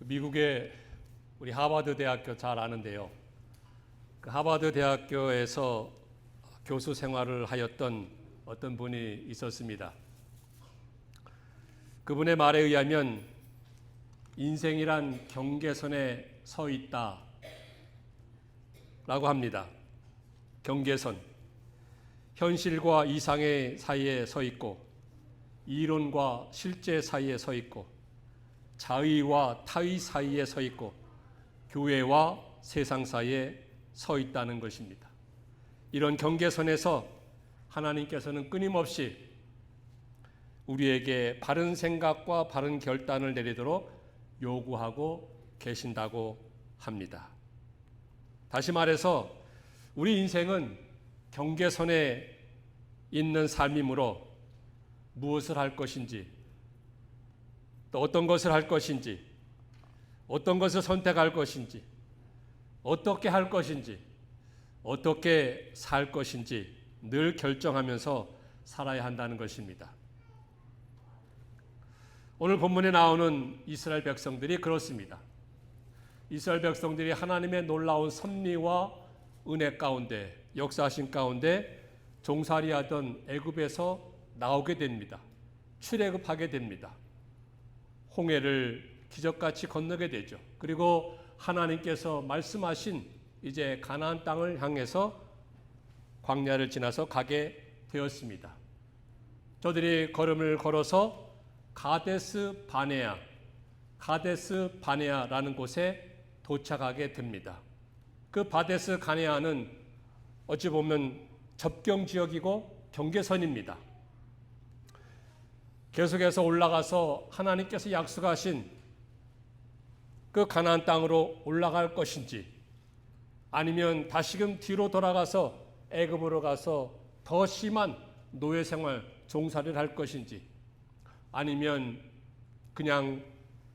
미국의 우리 하버드 대학교 잘 아는데요. 그 하버드 대학교에서 교수 생활을 하였던 어떤 분이 있었습니다. 그분의 말에 의하면 인생이란 경계선에 서 있다 라고 합니다. 경계선. 현실과 이상의 사이에 서 있고, 이론과 실제 사이에 서 있고, 자의와 타의 사이에 서 있고, 교회와 세상 사이에 서 있다는 것입니다. 이런 경계선에서 하나님께서는 끊임없이 우리에게 바른 생각과 바른 결단을 내리도록 요구하고 계신다고 합니다. 다시 말해서 우리 인생은 경계선에 있는 삶이므로 무엇을 할 것인지, 또 어떤 것을 할 것인지, 어떤 것을 선택할 것인지, 어떻게 할 것인지, 어떻게 살 것인지 늘 결정하면서 살아야 한다는 것입니다. 오늘 본문에 나오는 이스라엘 백성들이 그렇습니다. 이스라엘 백성들이 하나님의 놀라운 섭리와 은혜 가운데, 역사하신 가운데 종살이하던 애굽에서 나오게 됩니다. 출애굽하게 됩니다. 홍해를 기적같이 건너게 되죠. 그리고 하나님께서 말씀하신 이제 가나안 땅을 향해서 광야를 지나서 가게 되었습니다. 저들이 걸음을 걸어서 가데스 바네아라는 곳에 도착하게 됩니다. 그 바데스 바네아는 어찌 보면 접경 지역이고 경계선입니다. 계속해서 올라가서 하나님께서 약속하신 그 가나안 땅으로 올라갈 것인지, 아니면 다시금 뒤로 돌아가서 애굽으로 가서 더 심한 노예 생활, 종살이를 할 것인지, 아니면 그냥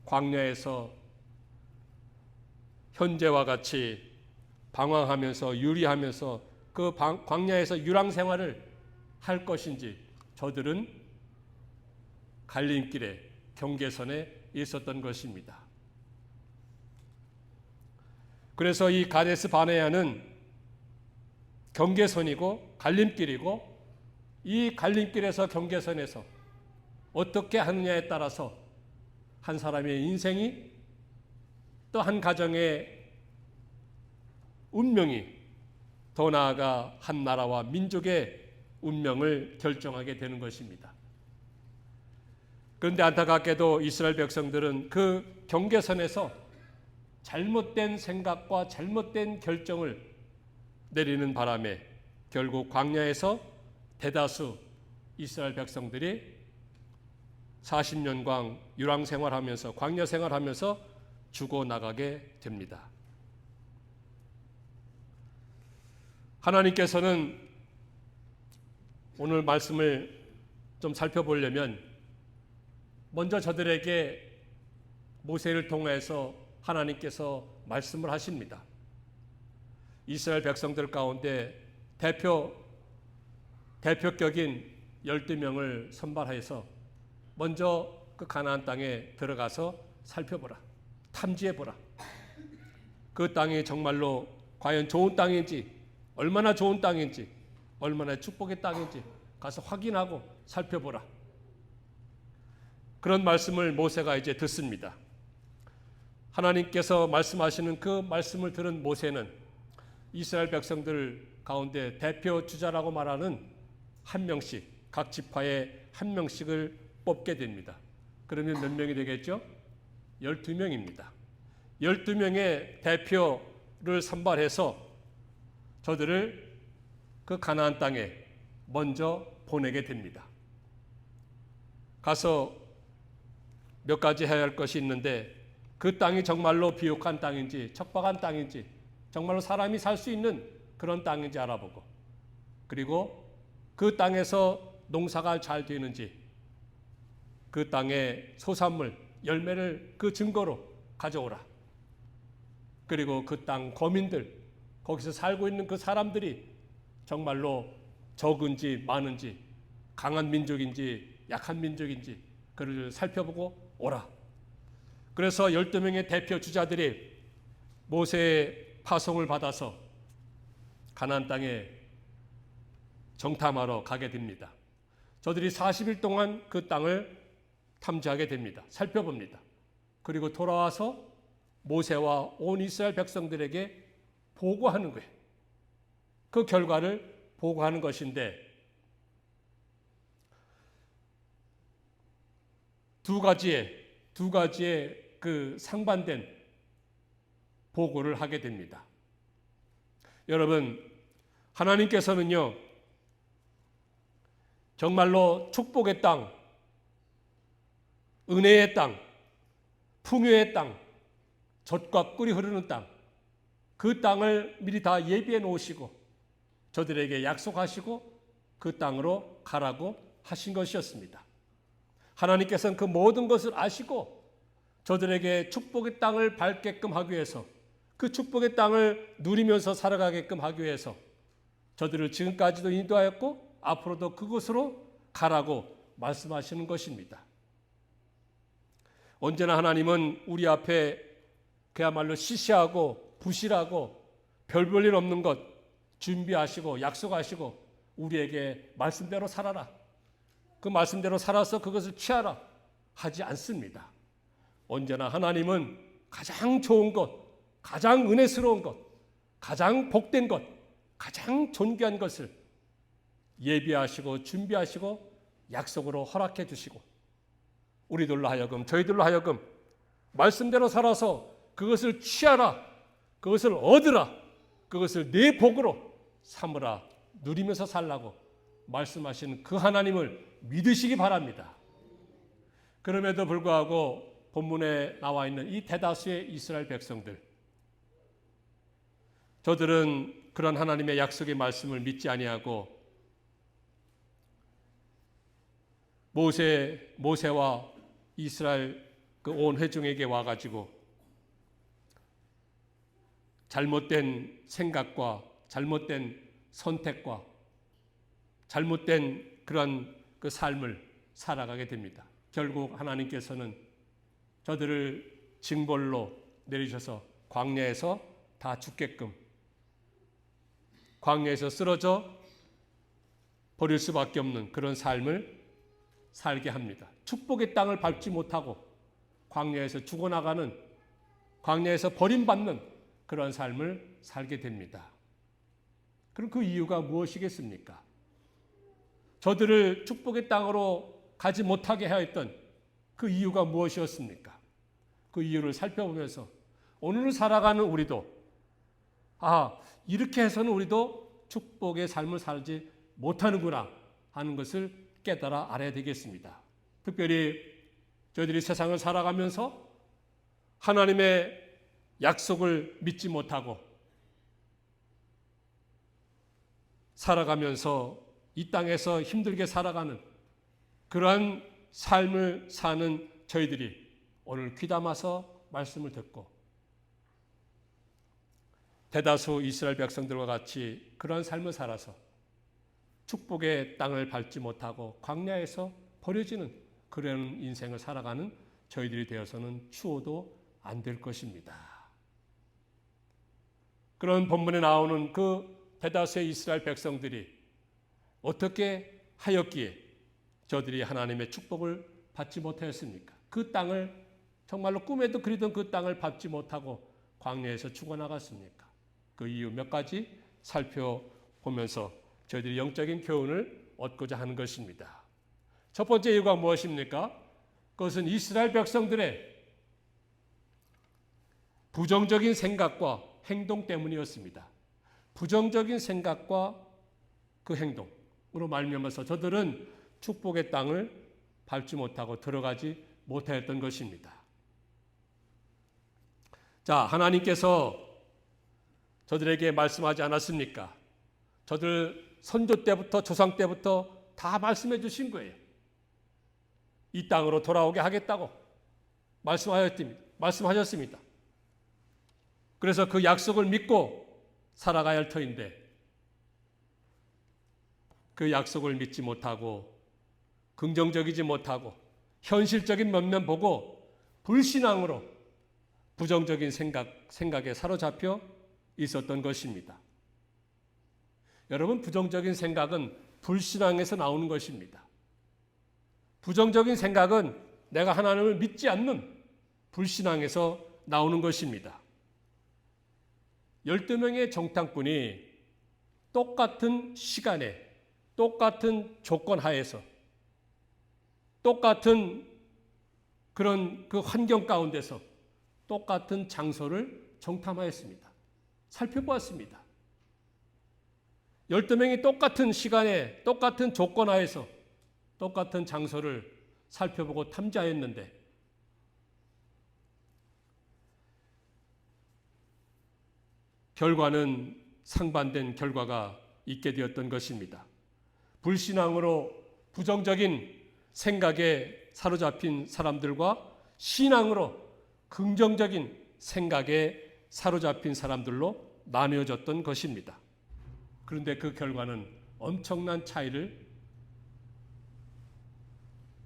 광야에서 현재와 같이 방황하면서 유리하면서 그 광야에서 유랑 생활을 할 것인지, 저들은 갈림길에, 경계선에 있었던 것입니다. 그래서 이 가데스 바네아는 경계선이고 갈림길이고, 이 갈림길에서 경계선에서 어떻게 하느냐에 따라서 한 사람의 인생이, 또 한 가정의 운명이, 더 나아가 한 나라와 민족의 운명을 결정하게 되는 것입니다. 그런데 안타깝게도 이스라엘 백성들은 그 경계선에서 잘못된 생각과 잘못된 결정을 내리는 바람에 결국 광야에서 대다수 이스라엘 백성들이 40년간 유랑 생활하면서, 광야 생활하면서 죽어나가게 됩니다. 하나님께서는 오늘 말씀을 좀 살펴보려면 먼저 저들에게 모세를 통해서 하나님께서 말씀을 하십니다. 이스라엘 백성들 가운데 대표격인 12명을 선발해서 먼저 그 가나안 땅에 들어가서 살펴보라, 탐지해보라. 그 땅이 정말로 과연 좋은 땅인지, 얼마나 좋은 땅인지, 얼마나 축복의 땅인지 가서 확인하고 살펴보라. 그런 말씀을 모세가 이제 듣습니다. 하나님께서 말씀하시는 그 말씀을 들은 모세는 이스라엘 백성들 가운데 대표 주자라고 말하는 한 명씩, 각 지파에 한 명씩을 뽑게 됩니다. 그러면 몇 명이 되겠죠? 12명입니다. 12명의 대표를 선발해서 저들을 그 가나안 땅에 먼저 보내게 됩니다. 가서 몇 가지 해야 할 것이 있는데, 그 땅이 정말로 비옥한 땅인지, 척박한 땅인지, 정말로 사람이 살 수 있는 그런 땅인지 알아보고, 그리고 그 땅에서 농사가 잘 되는지, 그 땅의 소산물, 열매를 그 증거로 가져오라. 그리고 그 땅 거민들, 거기서 살고 있는 그 사람들이 정말로 적은지 많은지, 강한 민족인지 약한 민족인지 그를 살펴보고 오라. 그래서 12명의 대표 주자들이 모세의 파송을 받아서 가나안 땅에 정탐하러 가게 됩니다. 저들이 40일 동안 그 땅을 탐지하게 됩니다. 살펴봅니다. 그리고 돌아와서 모세와 온 이스라엘 백성들에게 보고하는 거예요. 그 결과를 보고하는 것인데 두 가지의 그 상반된 보고를 하게 됩니다. 여러분, 하나님께서는요, 정말로 축복의 땅, 은혜의 땅, 풍요의 땅, 젖과 꿀이 흐르는 땅, 그 땅을 미리 다 예비해 놓으시고 저들에게 약속하시고 그 땅으로 가라고 하신 것이었습니다. 하나님께서는 그 모든 것을 아시고 저들에게 축복의 땅을 밟게끔 하기 위해서, 그 축복의 땅을 누리면서 살아가게끔 하기 위해서 저들을 지금까지도 인도하였고 앞으로도 그곳으로 가라고 말씀하시는 것입니다. 언제나 하나님은 우리 앞에 그야말로 시시하고 부실하고 별 볼 일 없는 것 준비하시고 약속하시고 우리에게 말씀대로 살아라, 그 말씀대로 살아서 그것을 취하라 하지 않습니다. 언제나 하나님은 가장 좋은 것, 가장 은혜스러운 것, 가장 복된 것, 가장 존귀한 것을 예비하시고 준비하시고 약속으로 허락해 주시고 우리들로 하여금, 저희들로 하여금 말씀대로 살아서 그것을 취하라, 그것을 얻으라, 그것을 내 복으로 삼으라, 누리면서 살라고 말씀하시는 그 하나님을 믿으시기 바랍니다. 그럼에도 불구하고 본문에 나와 있는 이 대다수의 이스라엘 백성들, 저들은 그런 하나님의 약속의 말씀을 믿지 아니하고 모세와 이스라엘 그 온 회중에게 와가지고 잘못된 생각과 잘못된 선택과 잘못된 그런 그 삶을 살아가게 됩니다. 결국 하나님께서는 저들을 징벌로 내리셔서 광야에서 다 죽게끔, 광야에서 쓰러져 버릴 수밖에 없는 그런 삶을 살게 합니다. 축복의 땅을 밟지 못하고 광야에서 죽어나가는, 광야에서 버림받는 그런 삶을 살게 됩니다. 그럼 그 이유가 무엇이겠습니까? 저들을 축복의 땅으로 가지 못하게 하였던 그 이유가 무엇이었습니까? 그 이유를 살펴보면서 오늘을 살아가는 우리도 이렇게 해서는 우리도 축복의 삶을 살지 못하는구나 하는 것을 깨달아 알아야 되겠습니다. 특별히 저희들이 세상을 살아가면서 하나님의 약속을 믿지 못하고 살아가면서 이 땅에서 힘들게 살아가는 그러한 삶을 사는 저희들이 오늘 귀담아서 말씀을 듣고 대다수 이스라엘 백성들과 같이 그러한 삶을 살아서 축복의 땅을 밟지 못하고 광야에서 버려지는 그런 인생을 살아가는 저희들이 되어서는 추워도 안 될 것입니다. 그런 본문에 나오는 그 대다수의 이스라엘 백성들이 어떻게 하였기에 저들이 하나님의 축복을 받지 못하였습니까? 그 땅을 정말로 꿈에도 그리던 그 땅을 밟지 못하고 광야에서 죽어나갔습니까? 그 이유 몇 가지 살펴보면서 저희들이 영적인 교훈을 얻고자 하는 것입니다. 첫 번째 이유가 무엇입니까? 그것은 이스라엘 백성들의 부정적인 생각과 행동 때문이었습니다. 부정적인 생각과 그 행동으로 말미암아서 저들은 축복의 땅을 밟지 못하고 들어가지 못하였던 것입니다. 자, 하나님께서 저들에게 말씀하지 않았습니까? 저들 선조 때부터 조상 때부터 다 말씀해 주신 거예요. 이 땅으로 돌아오게 하겠다고 말씀하셨습니다. 그래서 그 약속을 믿고 살아가야 할 터인데 그 약속을 믿지 못하고 긍정적이지 못하고 현실적인 면만 보고 불신앙으로 부정적인 생각에 사로잡혀 있었던 것입니다. 여러분, 부정적인 생각은 불신앙에서 나오는 것입니다. 부정적인 생각은 내가 하나님을 믿지 않는 불신앙에서 나오는 것입니다. 12명의 정탐꾼이 똑같은 시간에 똑같은 조건 하에서 똑같은 그런 그 환경 가운데서 똑같은 장소를 정탐하였습니다. 살펴보았습니다. 12명이 똑같은 시간에 똑같은 조건 하에서 똑같은 장소를 살펴보고 탐지하였는데 결과는 상반된 결과가 있게 되었던 것입니다. 불신앙으로 부정적인 생각에 사로잡힌 사람들과 신앙으로 긍정적인 생각에 사로잡힌 사람들로 나누어졌던 것입니다. 그런데 그 결과는 엄청난 차이를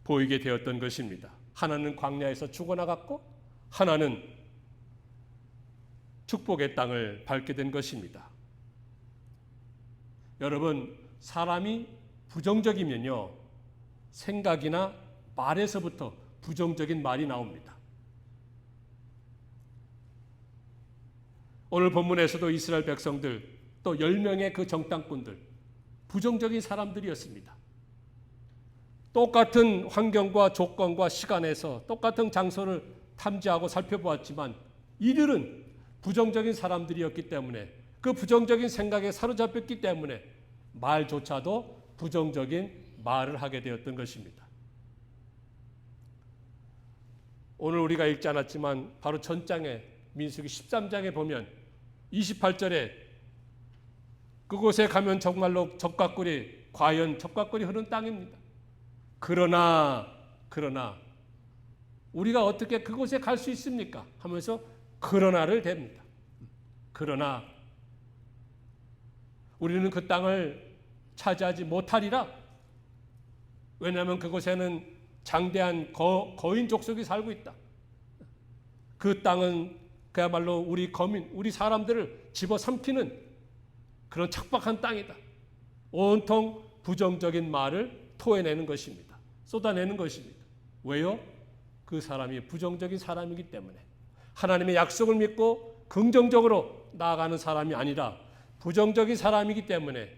보이게 되었던 것입니다. 하나는 광야에서 죽어나갔고 하나는 축복의 땅을 밟게 된 것입니다. 여러분, 사람이 부정적이면요, 생각이나 말에서부터 부정적인 말이 나옵니다. 오늘 본문에서도 이스라엘 백성들, 또 10명의 그 정탐꾼들, 부정적인 사람들이었습니다. 똑같은 환경과 조건과 시간에서 똑같은 장소를 탐지하고 살펴보았지만 이들은 부정적인 사람들이었기 때문에, 그 부정적인 생각에 사로잡혔기 때문에 말조차도 부정적인 말을 하게 되었던 것입니다. 오늘 우리가 읽지 않았지만 바로 전장에 민수기 13장에 보면 28절에 그곳에 가면 정말로 젖과꿀이, 과연 젖과꿀이 흐르는 땅입니다. 그러나 우리가 어떻게 그곳에 갈 수 있습니까? 하면서 그러나를 댑니다. 그러나 우리는 그 땅을 차지하지 못하리라. 왜냐하면 그곳에는 장대한 거인 족속이 살고 있다. 그 땅은 그야말로 우리 거민, 우리 사람들을 집어삼키는 그런 척박한 땅이다. 온통 부정적인 말을 토해내는 것입니다. 쏟아내는 것입니다. 왜요? 그 사람이 부정적인 사람이기 때문에. 하나님의 약속을 믿고 긍정적으로 나아가는 사람이 아니라 부정적인 사람이기 때문에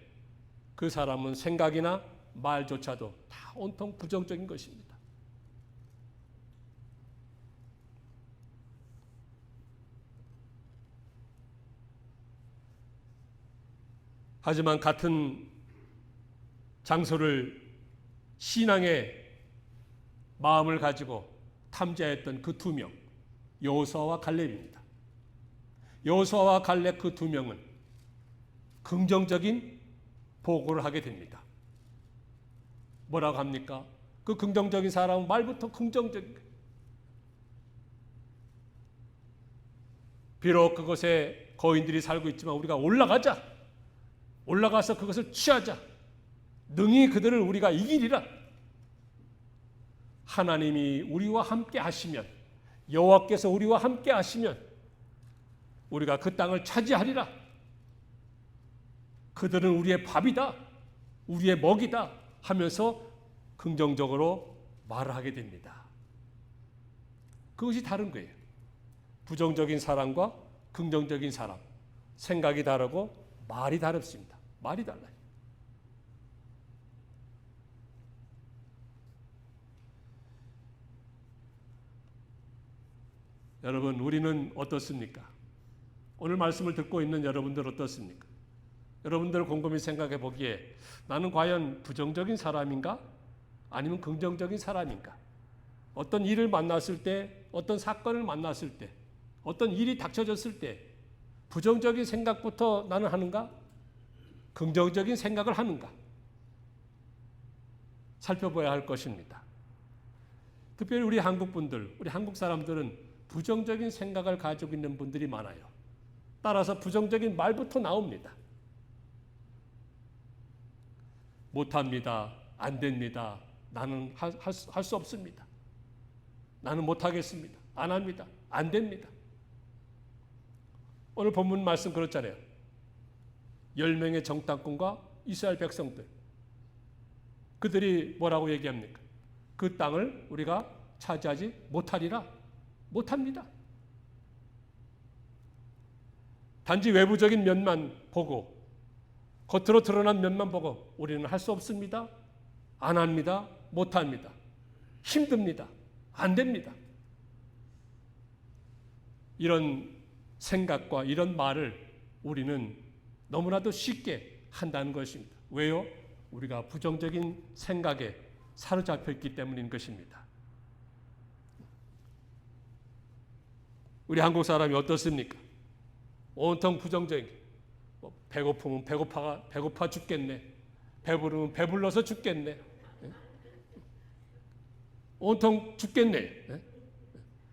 그 사람은 생각이나 말조차도 다 온통 부정적인 것입니다. 하지만 같은 장소를 신앙의 마음을 가지고 탐지했던 그 두 명, 여호수아와 갈렙입니다. 여호수아와 갈렙 그 두 명은 긍정적인 보고를 하게 됩니다. 뭐라고 합니까? 그 긍정적인 사람은 말부터 긍정적인 거예요. 비록 그곳에 거인들이 살고 있지만 우리가 올라가서 그것을 취하자. 능히 그들을 우리가 이기리라. 하나님이 우리와 함께 하시면, 여호와께서 우리와 함께 하시면 우리가 그 땅을 차지하리라. 그들은 우리의 밥이다, 우리의 먹이다 하면서 긍정적으로 말을 하게 됩니다. 그것이 다른 거예요. 부정적인 사람과 긍정적인 사람, 생각이 다르고 말이 다릅니다. 말이 달라요. 여러분, 우리는 어떻습니까? 오늘 말씀을 듣고 있는 여러분들 어떻습니까? 여러분들 곰곰이 생각해 보기에 나는 과연 부정적인 사람인가? 아니면 긍정적인 사람인가? 어떤 일을 만났을 때, 어떤 사건을 만났을 때, 어떤 일이 닥쳐졌을 때 부정적인 생각부터 나는 하는가? 긍정적인 생각을 하는가? 살펴봐야 할 것입니다. 특별히 우리 한국 분들, 우리 한국 사람들은 부정적인 생각을 가지고 있는 분들이 많아요. 따라서 부정적인 말부터 나옵니다. 못합니다. 안 됩니다. 나는 할 수 없습니다. 나는 못하겠습니다. 안 합니다. 안 됩니다. 오늘 본문 말씀 그렇잖아요. 10명의 정탐꾼과 이스라엘 백성들. 그들이 뭐라고 얘기합니까? 그 땅을 우리가 차지하지 못하리라. 못합니다. 단지 외부적인 면만 보고 겉으로 드러난 면만 보고 우리는 할 수 없습니다. 안 합니다. 못합니다. 힘듭니다. 안 됩니다. 이런 생각과 이런 말을 우리는 너무나도 쉽게 한다는 것입니다. 왜요? 우리가 부정적인 생각에 사로잡혀 있기 때문인 것입니다. 우리 한국 사람이 어떻습니까? 온통 부정적인, 배고프면 배고파 죽겠네. 배부르면 배불러서 죽겠네. 온통 죽겠네.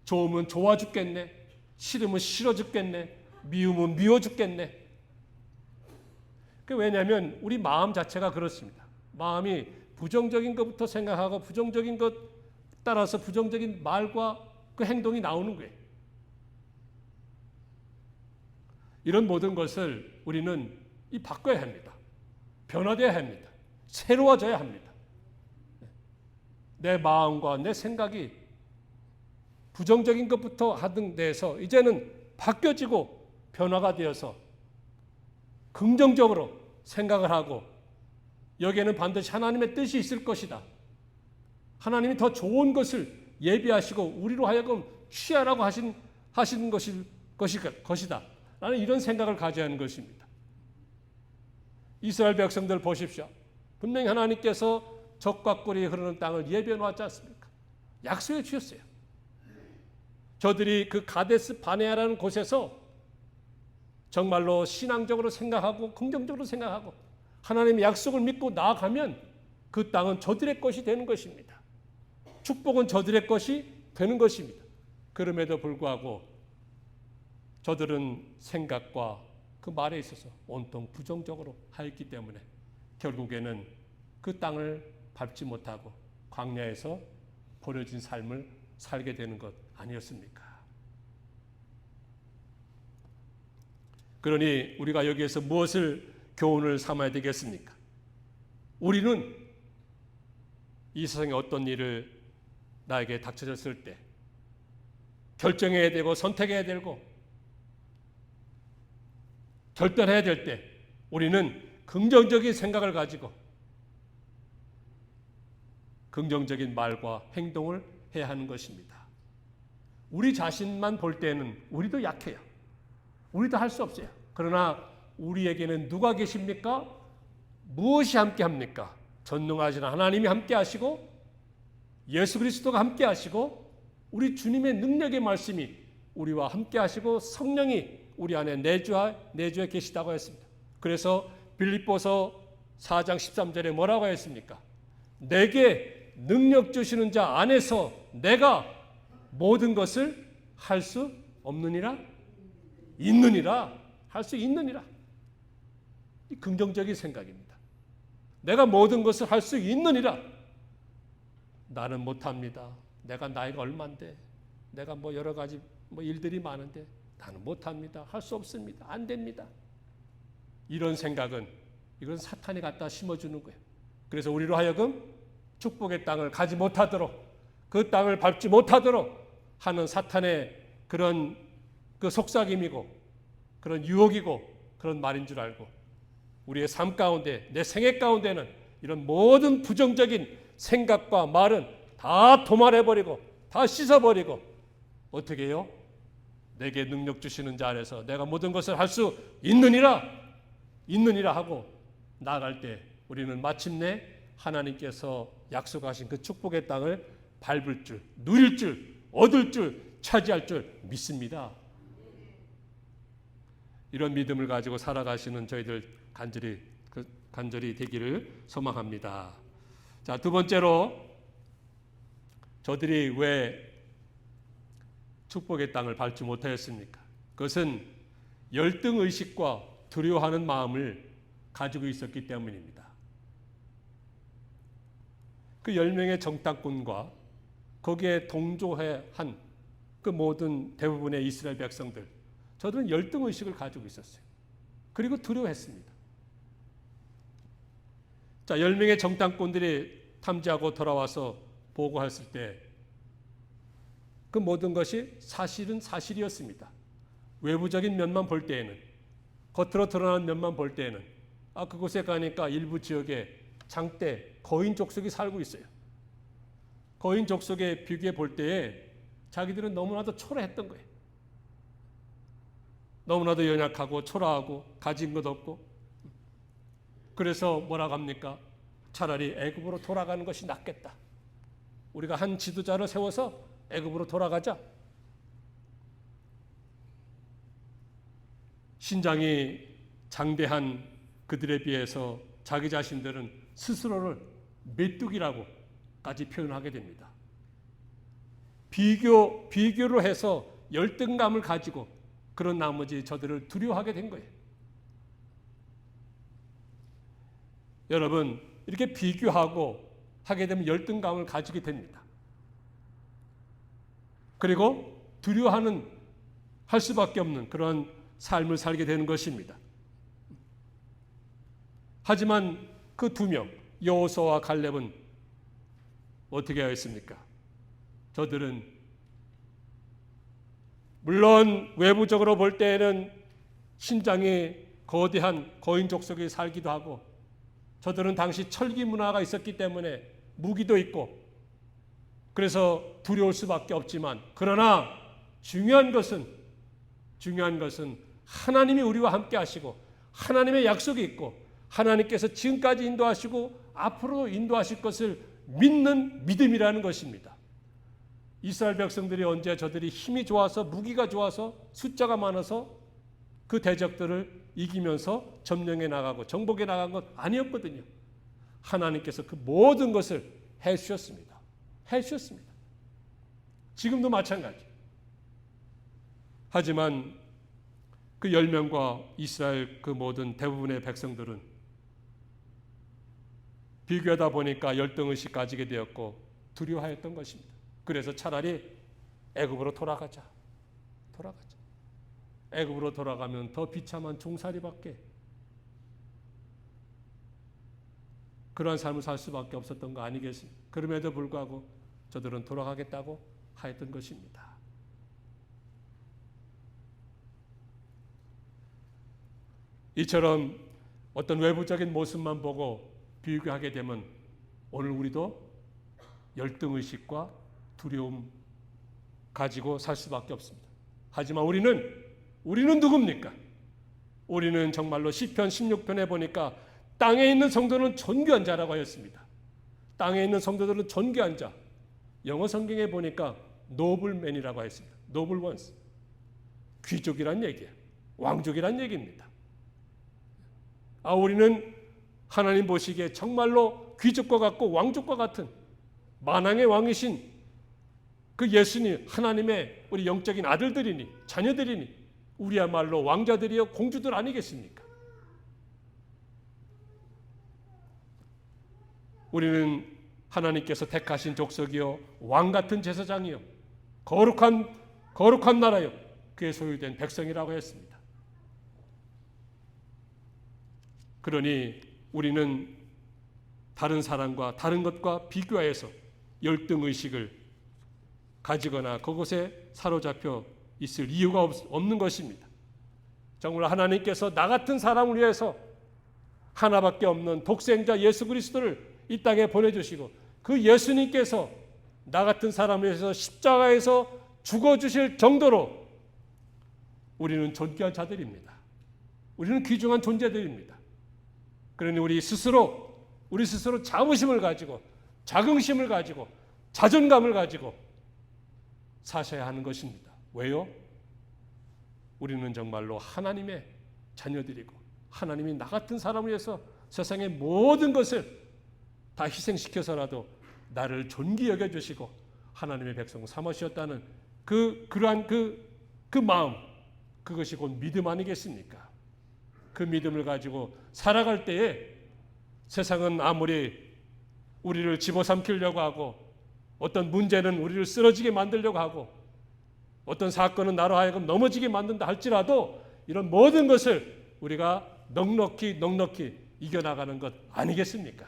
좋으면 좋아 죽겠네. 싫으면 싫어 죽겠네. 미우면 미워 죽겠네. 왜냐하면 우리 마음 자체가 그렇습니다. 마음이 부정적인 것부터 생각하고 부정적인 것 따라서 부정적인 말과 그 행동이 나오는 거예요. 이런 모든 것을 우리는 바꿔야 합니다. 변화되어야 합니다. 새로워져야 합니다. 내 마음과 내 생각이 부정적인 것부터 하던 데에서 이제는 바뀌어지고 변화가 되어서 긍정적으로 생각을 하고 여기에는 반드시 하나님의 뜻이 있을 것이다. 하나님이 더 좋은 것을 예비하시고 우리로 하여금 취하라고 하시는 것이다. 라는 이런 생각을 가져야 하는 것입니다. 이스라엘 백성들 보십시오. 분명히 하나님께서 적과 꿀이 흐르는 땅을 예비해 놓았지 않습니까? 약속해 주셨어요. 저들이 그 가데스 바네아라는 곳에서 정말로 신앙적으로 생각하고 긍정적으로 생각하고 하나님의 약속을 믿고 나아가면 그 땅은 저들의 것이 되는 것입니다. 축복은 저들의 것이 되는 것입니다. 그럼에도 불구하고 저들은 생각과 그 말에 있어서 온통 부정적으로 하였기 때문에 결국에는 그 땅을 밟지 못하고 광야에서 버려진 삶을 살게 되는 것 아니었습니까? 그러니 우리가 여기에서 무엇을 교훈을 삼아야 되겠습니까? 우리는 이 세상에 어떤 일을 나에게 닥쳐졌을 때 결정해야 되고 선택해야 되고 결단해야 될 때 우리는 긍정적인 생각을 가지고 긍정적인 말과 행동을 해야 하는 것입니다. 우리 자신만 볼 때는 우리도 약해요. 우리도 할 수 없어요. 그러나 우리에게는 누가 계십니까? 무엇이 함께합니까? 전능하신 하나님이 함께하시고 예수 그리스도가 함께하시고 우리 주님의 능력의 말씀이 우리와 함께하시고 성령이 우리 안에 내주에 계시다고 했습니다. 그래서 빌립보서 4장 13절에 뭐라고 했습니까? 내게 능력 주시는 자 안에서 내가 모든 것을 할 수 없느니라? 있느니라? 할 수 있느니라? 이 긍정적인 생각입니다. 내가 모든 것을 할 수 있느니라? 나는 못합니다. 내가 나이가 얼만데 내가 여러 가지 일들이 많은데 나는 못합니다. 할 수 없습니다. 안 됩니다. 이런 생각은 이건 사탄이 갖다 심어주는 거예요. 그래서 우리로 하여금 축복의 땅을 가지 못하도록 그 땅을 밟지 못하도록 하는 사탄의 그런 그 속삭임이고 그런 유혹이고 그런 말인 줄 알고 우리의 삶 가운데 내 생애 가운데는 이런 모든 부정적인 생각과 말은 다 도말해버리고 다 씻어버리고 어떻게 해요? 내게 능력 주시는 자 안에서 내가 모든 것을 할 수 있느니라 하고 나아갈 때 우리는 마침내 하나님께서 약속하신 그 축복의 땅을 밟을 줄, 누릴 줄, 얻을 줄, 차지할 줄 믿습니다. 이런 믿음을 가지고 살아가시는 저희들 간절히 되기를 소망합니다. 자, 두 번째로 저들이 왜 축복의 땅을 밟지 못하였습니까? 그것은 열등의식과 두려워하는 마음을 가지고 있었기 때문입니다. 그 10명의 정탐꾼과 거기에 동조한 그 모든 대부분의 이스라엘 백성들, 저들은 열등의식을 가지고 있었어요. 그리고 두려워했습니다. 자, 10명의 정탐꾼들이 탐지하고 돌아와서 보고했을 때 그 모든 것이 사실은 사실이었습니다. 외부적인 면만 볼 때에는, 겉으로 드러나는 면만 볼 때에는 그곳에 가니까 일부 지역에 장대, 거인 족속이 살고 있어요. 거인 족속에 비교해 볼 때에 자기들은 너무나도 초라했던 거예요. 너무나도 연약하고 초라하고 가진 것 없고, 그래서 뭐라고 합니까? 차라리 애굽으로 돌아가는 것이 낫겠다. 우리가 한 지도자를 세워서 애굽으로 돌아가자. 신장이 장대한 그들에 비해서 자기 자신들은 스스로를 메뚜기라고까지 표현하게 됩니다. 비교로 해서 열등감을 가지고 그런 나머지 저들을 두려워하게 된 거예요. 여러분, 이렇게 비교하고 하게 되면 열등감을 가지게 됩니다. 그리고 할 수밖에 없는 그런 삶을 살게 되는 것입니다. 하지만 그 두 명, 여호수아와 갈렙은 어떻게 하였습니까? 저들은 물론 외부적으로 볼 때에는 신장이 거대한 거인 족속이 살기도 하고, 저들은 당시 철기 문화가 있었기 때문에 무기도 있고 그래서 두려울 수밖에 없지만, 그러나 중요한 것은 하나님이 우리와 함께 하시고 하나님의 약속이 있고 하나님께서 지금까지 인도하시고 앞으로 인도하실 것을 믿는 믿음이라는 것입니다. 이스라엘 백성들이 언제 저들이 힘이 좋아서, 무기가 좋아서, 숫자가 많아서 그 대적들을 이기면서 점령해 나가고 정복해 나간 것 아니었거든요. 하나님께서 그 모든 것을 해주셨습니다. 지금도 마찬가지. 하지만 그 10명과 이스라엘 그 모든 대부분의 백성들은 비교하다 보니까 열등의식 가지게 되었고 두려워하였던 것입니다. 그래서 차라리 애굽으로 돌아가자. 애굽으로 돌아가면 더 비참한 종살이밖에, 그러한 삶을 살 수밖에 없었던 거 아니겠습니까? 그럼에도 불구하고 저들은 돌아가겠다고 하였던 것입니다. 이처럼 어떤 외부적인 모습만 보고 비교하게 되면 오늘 우리도 열등의식과 두려움 가지고 살 수밖에 없습니다. 하지만 우리는 누굽니까? 우리는 정말로 시편 16편에 보니까 땅에 있는 성도는 존귀한 자라고 하였습니다. 땅에 있는 성도들은 존귀한 자. 영어 성경에 보니까 노블맨이라고 하였습니다. 노블 원스. 귀족이란 얘기예요. 왕족이란 얘기입니다. 우리는 하나님 보시기에 정말로 귀족과 같고 왕족과 같은 만왕의 왕이신 그 예수님, 하나님의 우리 영적인 아들들이니 자녀들이니 우리야말로 왕자들이요 공주들 아니겠습니까? 우리는 하나님께서 택하신 족속이요 왕같은 제사장이요 거룩한 나라요 그에 소유된 백성이라고 했습니다. 그러니 우리는 다른 사람과 다른 것과 비교하여서 열등의식을 가지거나 그것에 사로잡혀 있을 이유가 없는 것입니다. 정말 하나님께서 나 같은 사람을 위해서 하나밖에 없는 독생자 예수 그리스도를 이 땅에 보내주시고 그 예수님께서 나 같은 사람을 위해서 십자가에서 죽어주실 정도로 우리는 존귀한 자들입니다. 우리는 귀중한 존재들입니다. 그러니 우리 스스로 자부심을 가지고 자긍심을 가지고 자존감을 가지고 사셔야 하는 것입니다. 왜요? 우리는 정말로 하나님의 자녀들이고 하나님이 나 같은 사람을 위해서 세상의 모든 것을 다 희생시켜서라도 나를 존귀 여겨주시고 하나님의 백성 삼으셨다는 그러한 그 마음, 그것이 곧 믿음 아니겠습니까? 그 믿음을 가지고 살아갈 때에 세상은 아무리 우리를 집어삼키려고 하고 어떤 문제는 우리를 쓰러지게 만들려고 하고 어떤 사건은 나로 하여금 넘어지게 만든다 할지라도 이런 모든 것을 우리가 넉넉히 이겨나가는 것 아니겠습니까?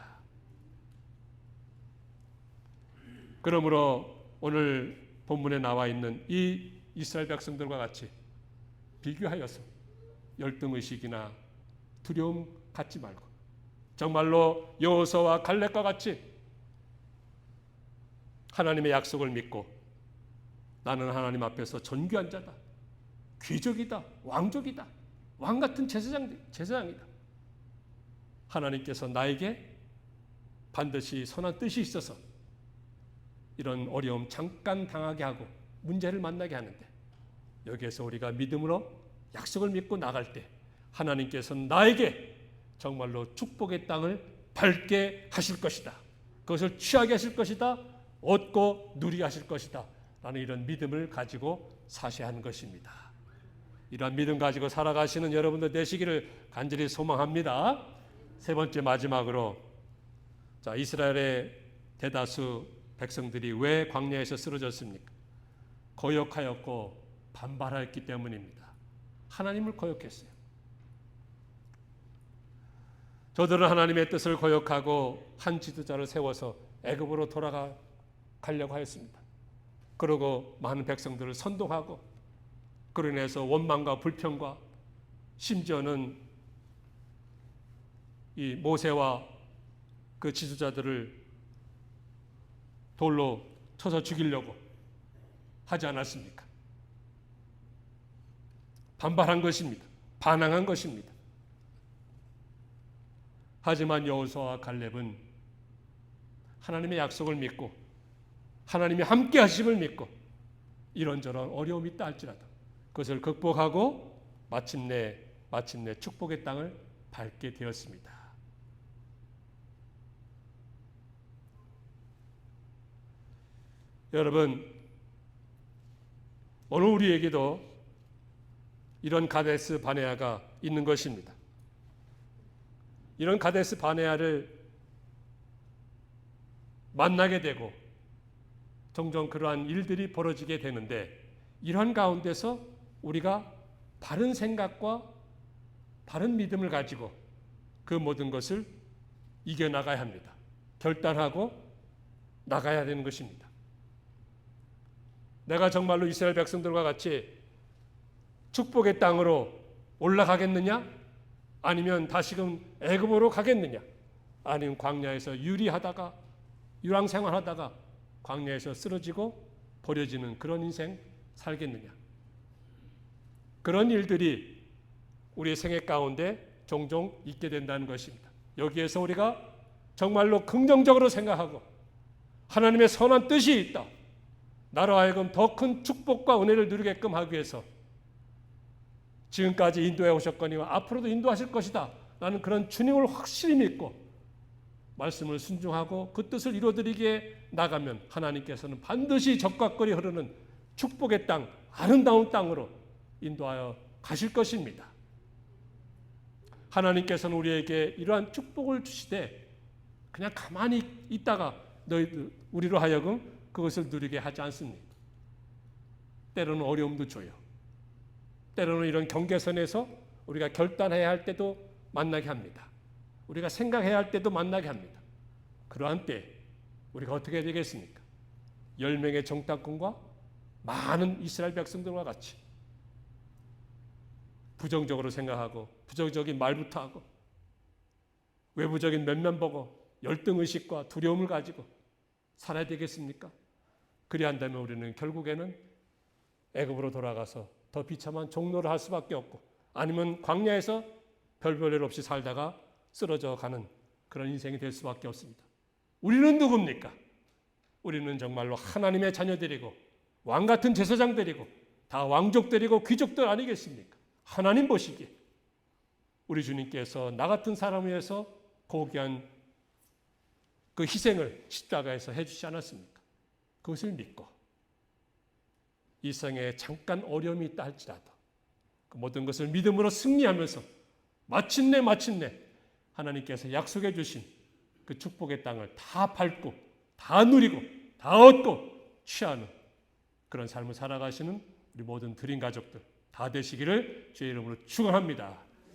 그러므로 오늘 본문에 나와 있는 이 이스라엘 백성들과 같이 비교하여서 열등의식이나 두려움 갖지 말고 정말로 여호수아와 갈렙과 같이 하나님의 약속을 믿고 나는 하나님 앞에서 존귀한 자다, 귀족이다, 왕족이다, 왕같은 제사장이다. 하나님께서 나에게 반드시 선한 뜻이 있어서 이런 어려움 잠깐 당하게 하고 문제를 만나게 하는데 여기에서 우리가 믿음으로 약속을 믿고 나갈 때 하나님께서는 나에게 정말로 축복의 땅을 밟게 하실 것이다. 그것을 취하게 하실 것이다. 얻고 누리게 하실 것이다. 라는 이런 믿음을 가지고 사셔야 하는 것입니다. 이런 믿음 가지고 살아가시는 여러분들 되시기를 간절히 소망합니다. 세 번째 마지막으로 이스라엘의 대다수 백성들이 왜 광야에서 쓰러졌습니까? 거역하였고 반발하였기 때문입니다. 하나님을 거역했어요. 저들은 하나님의 뜻을 거역하고 한 지도자를 세워서 애굽으로 돌아가려고 하였습니다. 그리고 많은 백성들을 선동하고 그로 인해서 원망과 불평과 심지어는 이 모세와 그 지도자들을 돌로 쳐서 죽이려고 하지 않았습니까? 반발한 것입니다. 반항한 것입니다. 하지만 여호수아와 갈렙은 하나님의 약속을 믿고 하나님이 함께 하심을 믿고 이런저런 어려움이 있다 할지라도 그것을 극복하고 마침내 축복의 땅을 밟게 되었습니다. 여러분, 오늘 우리에게도 이런 가데스 바네아가 있는 것입니다. 이런 가데스 바네아를 만나게 되고 종종 그러한 일들이 벌어지게 되는데 이러한 가운데서 우리가 바른 생각과 바른 믿음을 가지고 그 모든 것을 이겨나가야 합니다. 결단하고 나가야 되는 것입니다. 내가 정말로 이스라엘 백성들과 같이 축복의 땅으로 올라가겠느냐? 아니면 다시금 애굽으로 가겠느냐? 아니면 광야에서 유랑 생활하다가 광야에서 쓰러지고 버려지는 그런 인생 살겠느냐? 그런 일들이 우리의 생애 가운데 종종 있게 된다는 것입니다. 여기에서 우리가 정말로 긍정적으로 생각하고 하나님의 선한 뜻이 있다. 나로 하여금 더 큰 축복과 은혜를 누리게끔 하기 위해서 지금까지 인도해 오셨거니와 앞으로도 인도하실 것이다. 라는 그런 주님을 확실히 믿고 말씀을 순종하고 그 뜻을 이루어드리기에 나가면 하나님께서는 반드시 적각거리 흐르는 축복의 땅, 아름다운 땅으로 인도하여 가실 것입니다. 하나님께서는 우리에게 이러한 축복을 주시되 그냥 가만히 있다가 우리로 하여금 그것을 누리게 하지 않습니다. 때로는 어려움도 줘요. 때로는 이런 경계선에서 우리가 결단해야 할 때도 만나게 합니다. 우리가 생각해야 할 때도 만나게 합니다. 그러한 때 우리가 어떻게 해야 되겠습니까? 10명의 정탐꾼과 많은 이스라엘 백성들과 같이 부정적으로 생각하고 부정적인 말부터 하고 외부적인 면면 보고 열등의식과 두려움을 가지고 살아야 되겠습니까? 그리한다면 우리는 결국에는 애굽으로 돌아가서 더 비참한 종로를 할 수밖에 없고 아니면 광야에서 별별 없이 살다가 쓰러져 가는 그런 인생이 될 수밖에 없습니다. 우리는 누굽니까? 우리는 정말로 하나님의 자녀들이고 왕같은 제사장들이고 다 왕족들이고 귀족들 아니겠습니까? 하나님 보시기에 우리 주님께서 나 같은 사람을 위해서 고귀한 그 희생을 십자가에서 해주지 않았습니까? 그것을 믿고 이 생에 잠깐 어려움이 있다 할지라도 그 모든 것을 믿음으로 승리하면서 마침내 하나님께서 약속해 주신 그 축복의 땅을 다 밟고 다 누리고 다 얻고 취하는 그런 삶을 살아가시는 우리 모든 드림 가족들 다 되시기를 주의 이름으로 축원합니다.